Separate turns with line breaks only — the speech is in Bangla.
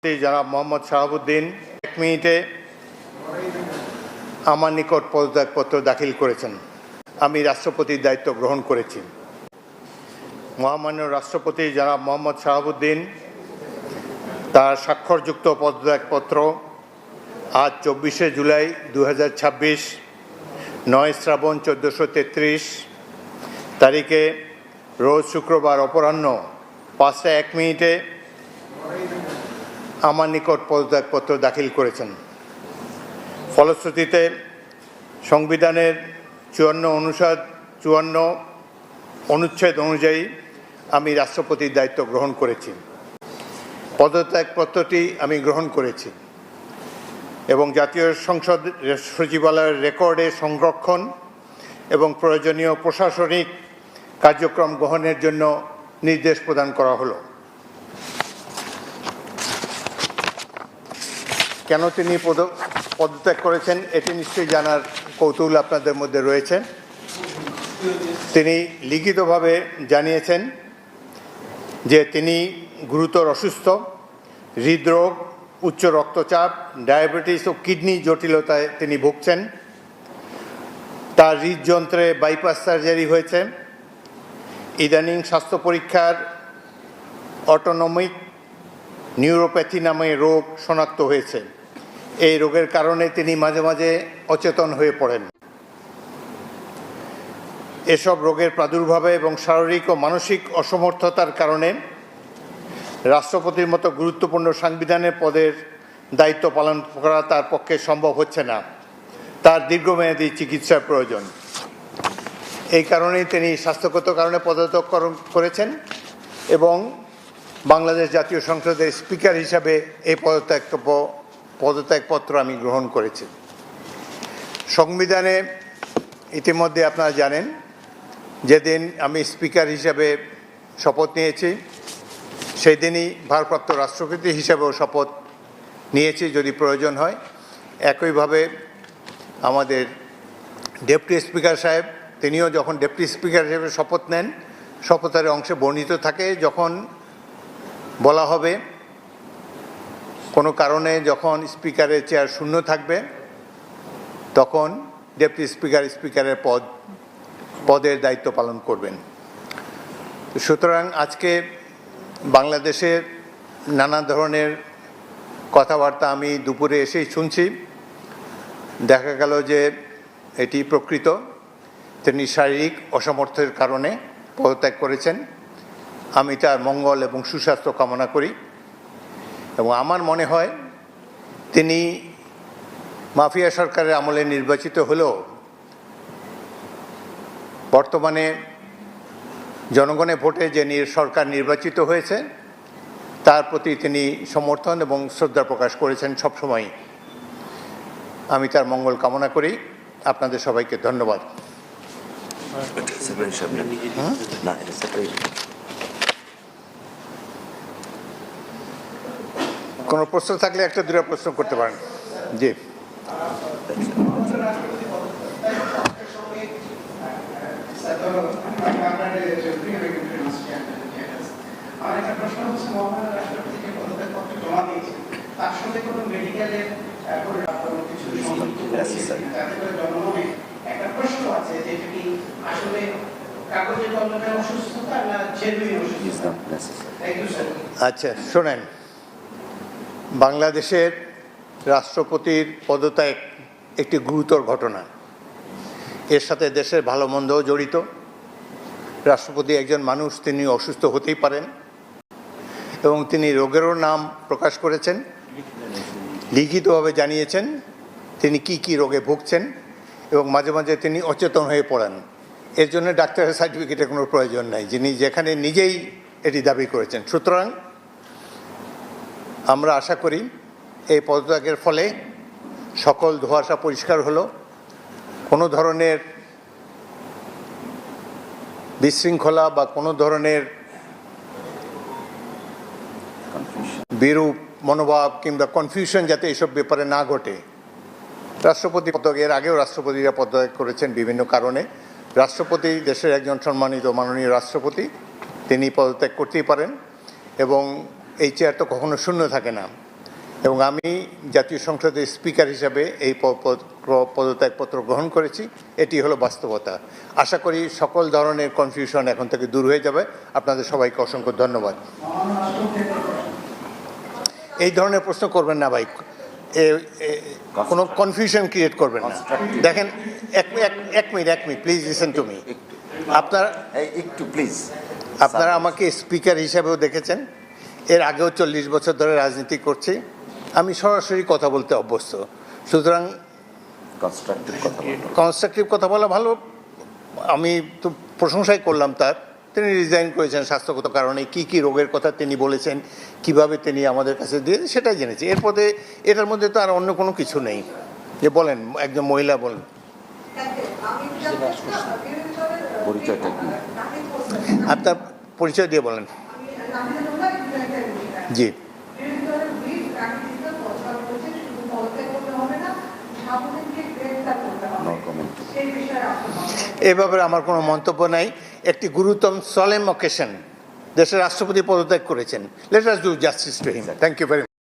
জনাব মোহাম্মদ শাহাবুদ্দিন 1 মিনিটে আমার নিকট পদত্যাগপত্র দাখিল করেছেন। আমি রাষ্ট্রপতির দায়িত্ব গ্রহণ করেছি। মহামান্য রাষ্ট্রপতি জনাব মোহাম্মদ শাহাবুদ্দিন তার স্বাক্ষরযুক্ত পদত্যাগপত্র আজ 24শে জুলাই 2026 9 শ্রাবণ 1433 তারিখে রোজ শুক্রবার অপরাহ্ন 5টা 1 মিনিটে আমার নিকট পদত্যাগপত্র দাখিল করেছেন। ফলশ্রুতিতে সংবিধানের 54 অনুচ্ছেদ অনুযায়ী আমি রাষ্ট্রপতির দায়িত্ব গ্রহণ করেছি। পদত্যাগপত্রটি আমি গ্রহণ করেছি এবং জাতীয় সংসদ সচিবালয়ের রেকর্ডে সংরক্ষণ এবং প্রয়োজনীয় প্রশাসনিক কার্যক্রম গ্রহণের জন্য নির্দেশ প্রদান করা হলো। কেন তিনি পদত্যাগ করেছেন এটি নিশ্চয়ই জানার কৌতূহল আপনাদের মধ্যে রয়েছে। তিনি লিখিতভাবে জানিয়েছেন যে তিনি গুরুতর অসুস্থ, হৃদরোগ, উচ্চ রক্তচাপ, ডায়াবেটিস ও কিডনি জটিলতায় তিনি ভুগছেন। তার হৃদযন্ত্রে বাইপাস সার্জারি হয়েছে। ইদানিং স্বাস্থ্য পরীক্ষার অটোনমিক নিউরোপ্যাথি নামে রোগ শনাক্ত হয়েছে। এই রোগের কারণে তিনি মাঝে মাঝে অচেতন হয়ে পড়েন। এসব রোগের প্রাদুর্ভাবে এবং শারীরিক ও মানসিক অসমর্থতার কারণে রাষ্ট্রপতির মতো গুরুত্বপূর্ণ সাংবিধানিক পদের দায়িত্ব পালন করা তার পক্ষে সম্ভব হচ্ছে না। তার দীর্ঘমেয়াদী চিকিৎসার প্রয়োজন। এই কারণেই তিনি স্বাস্থ্যগত কারণে পদত্যাগ করেছেন এবং বাংলাদেশ জাতীয় সংসদের স্পিকার হিসাবে এই পদত্যাগপত্র আমি গ্রহণ করেছি। সংবিধানে ইতিমধ্যে আপনারা জানেন যেদিন আমি স্পিকার হিসাবে শপথ নিয়েছি সেই দিনই ভারপ্রাপ্ত রাষ্ট্রপতি হিসাবেও শপথ নিয়েছি যদি প্রয়োজন হয়। একইভাবে আমাদের ডেপুটি স্পিকার সাহেব তিনিও যখন ডেপুটি স্পিকার হিসেবে শপথ নেন শপথের অংশে বর্ণিত থাকে যখন বলা হবে কোনো কারণে যখন স্পিকারের চেয়ার শূন্য থাকবে তখন ডেপুটি স্পিকারের পদের দায়িত্ব পালন করবেন। সুতরাং আজকে বাংলাদেশের নানা ধরনের কথাবার্তা আমি দুপুরে এসেই শুনছি। দেখা গেল যে এটি প্রকৃত। তিনি শারীরিক অসমর্থের কারণে পদত্যাগ করেছেন। আমি তার মঙ্গল এবং সুস্বাস্থ্য কামনা করি এবং আমার মনে হয় তিনি মাফিয়া সরকারের আমলে নির্বাচিত হলেও বর্তমানে জনগণের ভোটে যে সরকার নির্বাচিত হয়েছে তার প্রতি তিনি সমর্থন এবং শ্রদ্ধা প্রকাশ করেছেন সবসময়। আমি তার মঙ্গল কামনা করি। আপনাদের সবাইকে ধন্যবাদ। কোনো প্রশ্ন থাকলে একটা দুটো প্রশ্ন করতে পারেন। জি, আচ্ছা শোনেন, বাংলাদেশের রাষ্ট্রপতির পদত্যাগ একটি গুরুতর ঘটনা। এর সাথে দেশের ভালো মন্দও জড়িত। রাষ্ট্রপতি একজন মানুষ, তিনি অসুস্থ হতেই পারেন এবং তিনি রোগেরও নাম প্রকাশ করেছেন, লিখিতভাবে জানিয়েছেন তিনি কি রোগে ভুগছেন এবং মাঝে মাঝে তিনি অচেতন হয়ে পড়েন। এর জন্য ডাক্তারের সার্টিফিকেটের কোনো প্রয়োজন নাই, যিনি যেখানে নিজেই এটি দাবি করেছেন। সুতরাং আমরা আশা করি এই পদত্যাগের ফলে সকল ধোঁয়াশা পরিষ্কার হলো। কোনো ধরনের বিশৃঙ্খলা বা কোনো ধরনের বিরূপ মনোভাব কিংবা কনফিউশন যাতে এইসব ব্যাপারে না ঘটে। রাষ্ট্রপতি পদত্যাগের আগেও রাষ্ট্রপতিরা পদত্যাগ করেছেন বিভিন্ন কারণে। রাষ্ট্রপতি দেশের একজন সম্মানিত মাননীয় রাষ্ট্রপতি, তিনি পদত্যাগ করতেই পারেন এবং এই চেয়ার তো কখনো শূন্য থাকে না। এবং আমি জাতীয় সংসদের স্পিকার হিসাবে এই পদত্যাগপত্র গ্রহণ করেছি। এটি হলো বাস্তবতা। আশা করি সকল ধরনের কনফিউশন এখন থেকে দূর হয়ে যাবে। আপনাদের সবাইকে অসংখ্য ধন্যবাদ। এই ধরনের প্রশ্ন করবেন না ভাই, কোনো কনফিউশন ক্রিয়েট করবেন না। দেখেন, এক minute please listen to me. আপনারা আমাকে স্পিকার হিসাবেও দেখেছেন, এর আগেও 40 বছর ধরে রাজনীতি করছি, আমি সরাসরি কথা বলতে অভ্যস্ত। সুতরাং কনস্ট্রাকটিভ কথা বলা ভালো। আমি তো প্রশংসাই করলাম তার। তিনি রিজাইন করেছেন স্বাস্থ্যগত কারণে, কি রোগের কথা তিনি বলেছেন, কিভাবে তিনি আমাদের কাছে দিয়ে সেটাই জেনেছি। এরপরে এটার মধ্যে তো আর অন্য কোনো কিছু নেই। যে বলেন, একজন মহিলা বলেন। আপনার পরিচয় দিয়ে বলেন। জি, এ ব্যাপারে আমার কোনো মন্তব্য নাই। একটি গুরুতর সলেম অকেশন, দেশের রাষ্ট্রপতি পদত্যাগ করেছেন। Let us do justice to him. Thank you very much.